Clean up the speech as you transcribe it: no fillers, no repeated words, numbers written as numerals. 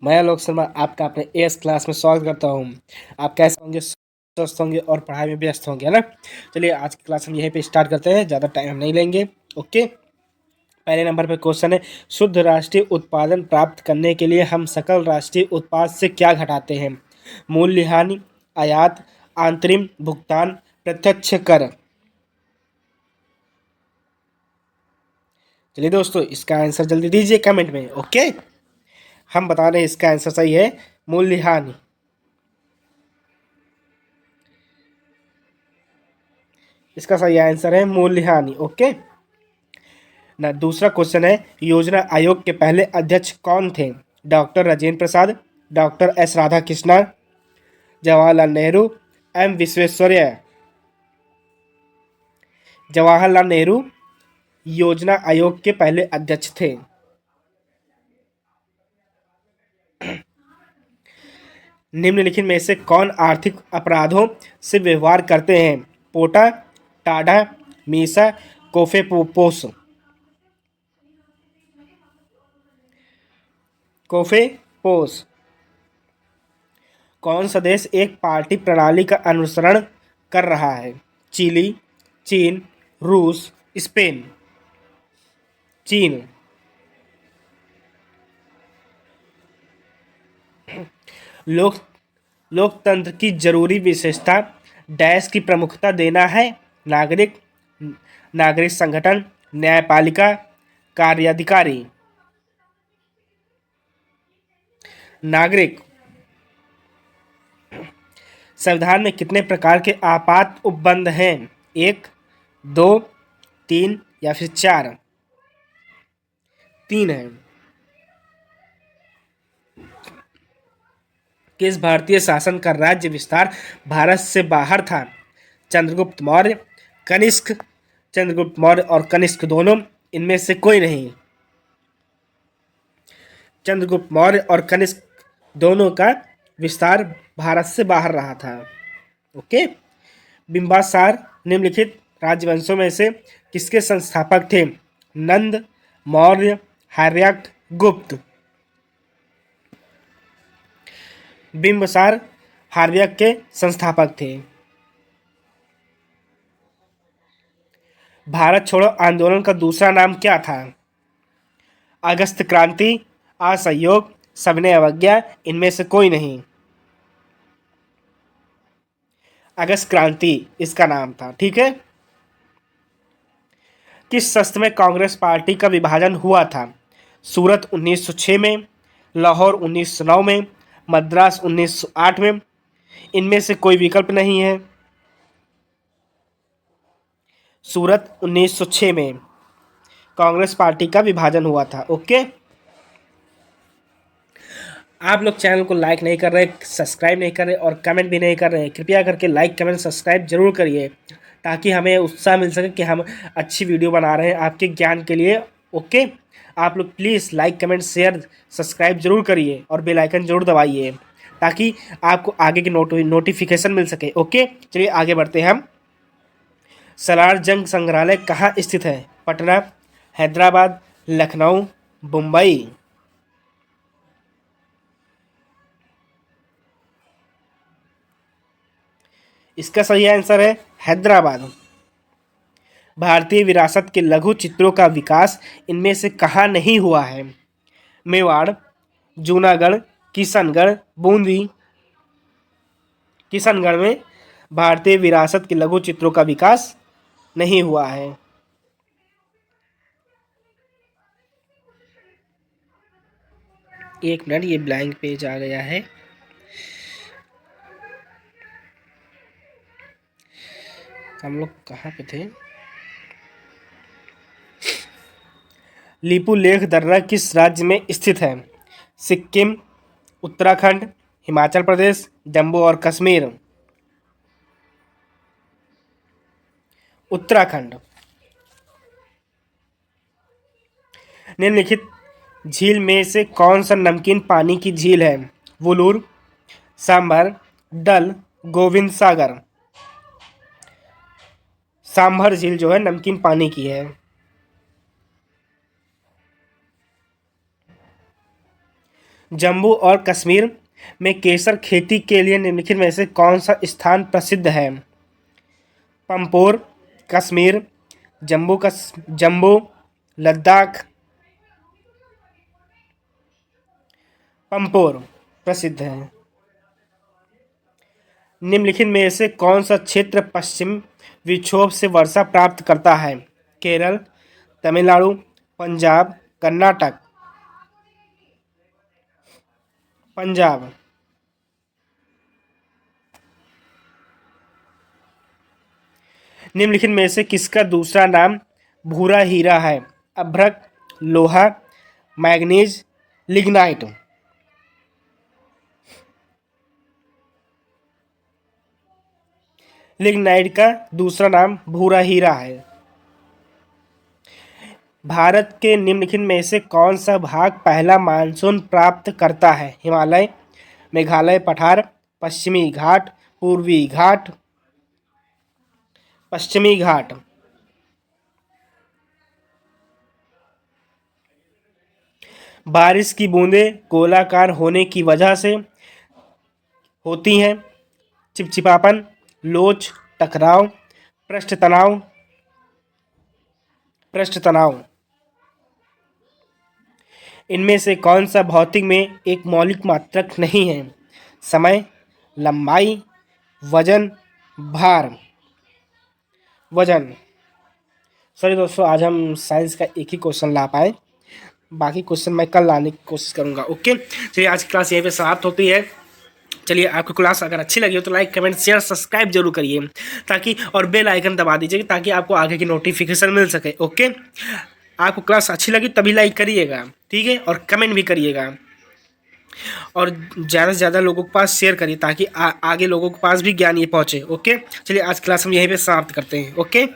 मैं आलोक शर्मा आपका अपने एस क्लास में स्वागत करता हूँ। आप कैसे होंगे? स्वस्थ होंगे और पढ़ाई में व्यस्त होंगे, है ना। चलिए आज की क्लास हम यहीं पे स्टार्ट करते हैं, ज़्यादा टाइम हम नहीं लेंगे। ओके, पहले नंबर पे क्वेश्चन है, शुद्ध राष्ट्रीय उत्पादन प्राप्त करने के लिए हम सकल राष्ट्रीय उत्पाद से क्या घटाते हैं? मूल्य हानि, आयात, आंतरिक भुगतान, प्रत्यक्ष कर। चलिए दोस्तों, इसका आंसर जल्दी दीजिए कमेंट में। ओके, हम बता रहे हैं इसका आंसर सही है मूल्य हानि। इसका सही आंसर है मूल्य हानि। ओके ना, दूसरा क्वेश्चन है, योजना आयोग के पहले अध्यक्ष कौन थे? Doctor Rajendra Prasad, doctor S Radhakrishnan, Jawaharlal Nehru, M Visvesvaraya. जवाहरलाल नेहरू योजना आयोग के पहले अध्यक्ष थे। निम्नलिखित में से कौन आर्थिक अपराधों से व्यवहार करते हैं? पोटा, टाडा, मीसा, कोफे पोस। कोफे पोस। कौन सा देश एक पार्टी प्रणाली का अनुसरण कर रहा है? चिली, चीन, रूस, स्पेन। चीन। लोक लोकतंत्र की जरूरी विशेषता डैश की प्रमुखता देना है। नागरिक, नागरिक संगठन, न्यायपालिका, कार्याधिकारी। नागरिक। संविधान में कितने प्रकार के आपात उपबंध हैं? एक, दो, तीन या फिर चार? तीन है। किस भारतीय शासन का राज्य विस्तार भारत से बाहर था? चंद्रगुप्त मौर्य, कनिष्क। चंद्रगुप्त मौर्य और कनिष्क दोनों, इनमें से कोई नहीं। चंद्रगुप्त मौर्य और कनिष्क दोनों का विस्तार भारत से बाहर रहा था। ओके, बिंबासार निम्नलिखित राजवंशों में से किसके संस्थापक थे? नंद, मौर्य, हर्यक, गुप्त। बिंबसार हार्यक के संस्थापक थे। भारत छोड़ो आंदोलन का दूसरा नाम क्या था? अगस्त क्रांति, असहयोग, सविनय अवज्ञा, इनमें से कोई नहीं। अगस्त क्रांति इसका नाम था। ठीक है, किस शस्त्र में कांग्रेस पार्टी का विभाजन हुआ था? सूरत 1906 में, लाहौर 1909 में, मद्रास 1908 में, इनमें से कोई विकल्प नहीं है। सूरत 1906 में कांग्रेस पार्टी का विभाजन हुआ था। ओके, आप लोग चैनल को लाइक नहीं कर रहे, सब्सक्राइब नहीं कर रहे और कमेंट भी नहीं कर रहे हैं, कृपया करके लाइक कमेंट सब्सक्राइब जरूर करिए, ताकि हमें उत्साह मिल सके कि हम अच्छी वीडियो बना रहे हैं आपके ज्ञान के लिए। ओके, आप लोग please like comment share subscribe जरूर करिए और बेल आइकन जरूर दबाइए, ताकि आपको आगे की नोटिफिकेशन मिल सके। ओके, चलिए आगे बढ़ते हैं हम। सलार जंग संग्रहालय कहाँ स्थित है? पटना, हैदराबाद, लखनऊ, मुंबई। इसका सही आंसर है हैदराबाद। भारतीय विरासत के लघु चित्रों का विकास इनमें से कहाँ नहीं हुआ है? मेवाड़, जूनागढ़, किशनगढ़, बूंदी। किशनगढ़ में भारतीय विरासत के लघु चित्रों का विकास नहीं हुआ है। एक मिनट, ये ब्लैंक पेज आ गया है। हम लोग कहाँ पे थे? लिपुलेख दर्रा किस राज्य में स्थित है? सिक्किम, उत्तराखंड, हिमाचल प्रदेश, जम्मू और कश्मीर। उत्तराखंड। निम्नलिखित झील में से कौन सा नमकीन पानी की झील है? वुलूर, सांभर, डल, गोविंद सागर। सांभर झील जो है नमकीन पानी की है। जम्मू और कश्मीर में केसर खेती के लिए निम्नलिखित में से कौन सा स्थान प्रसिद्ध है? पंपोर, कश्मीर, जम्मू, लद्दाख। पंपोर प्रसिद्ध है। निम्नलिखित में से कौन सा क्षेत्र पश्चिम विक्षोभ से वर्षा प्राप्त करता है? केरल, तमिलनाडु, पंजाब, कर्नाटक। पंजाब। निम्नलिखित में से किसका दूसरा नाम भूरा हीरा है? अभ्रक, लोहा, मैग्नीज, लिग्नाइट। लिग्नाइट का दूसरा नाम भूरा हीरा है। भारत के निम्नलिखित में से कौन सा भाग पहला मानसून प्राप्त करता है? हिमालय, मेघालय पठार, पश्चिमी घाट, पूर्वी घाट। पश्चिमी घाट। बारिश की बूंदें गोलाकार होने की वजह से होती हैं। चिपचिपापन, लोच, टकराव, पृष्ठ तनाव। पृष्ठ तनाव। इनमें से कौन सा भौतिक में एक मौलिक मात्रक नहीं है? समय, लंबाई, वजन, भार। वजन। सॉरी दोस्तों, आज हम साइंस का एक ही क्वेश्चन ला पाए, बाकी क्वेश्चन मैं कल लाने की कोशिश करूंगा। ओके, चलिए आज की क्लास यहीं पे समाप्त होती है। चलिए, आपको क्लास अगर अच्छी लगी हो तो लाइक, कमेंट, शेयर, सब्सक्राइब जरूर करिए, ताकि और बेल आइकन दबा दीजिए ताकि आपको आगे की नोटिफिकेशन मिल सके। ओके, आपको क्लास अच्छी लगी तभी लाइक करिएगा, ठीक है, और कमेंट भी करिएगा, और ज़्यादा से ज़्यादा लोगों के पास शेयर करिए ताकि आगे लोगों के पास भी ज्ञान ये पहुँचे। ओके, चलिए आज क्लास हम यहीं पे समाप्त करते हैं। ओके।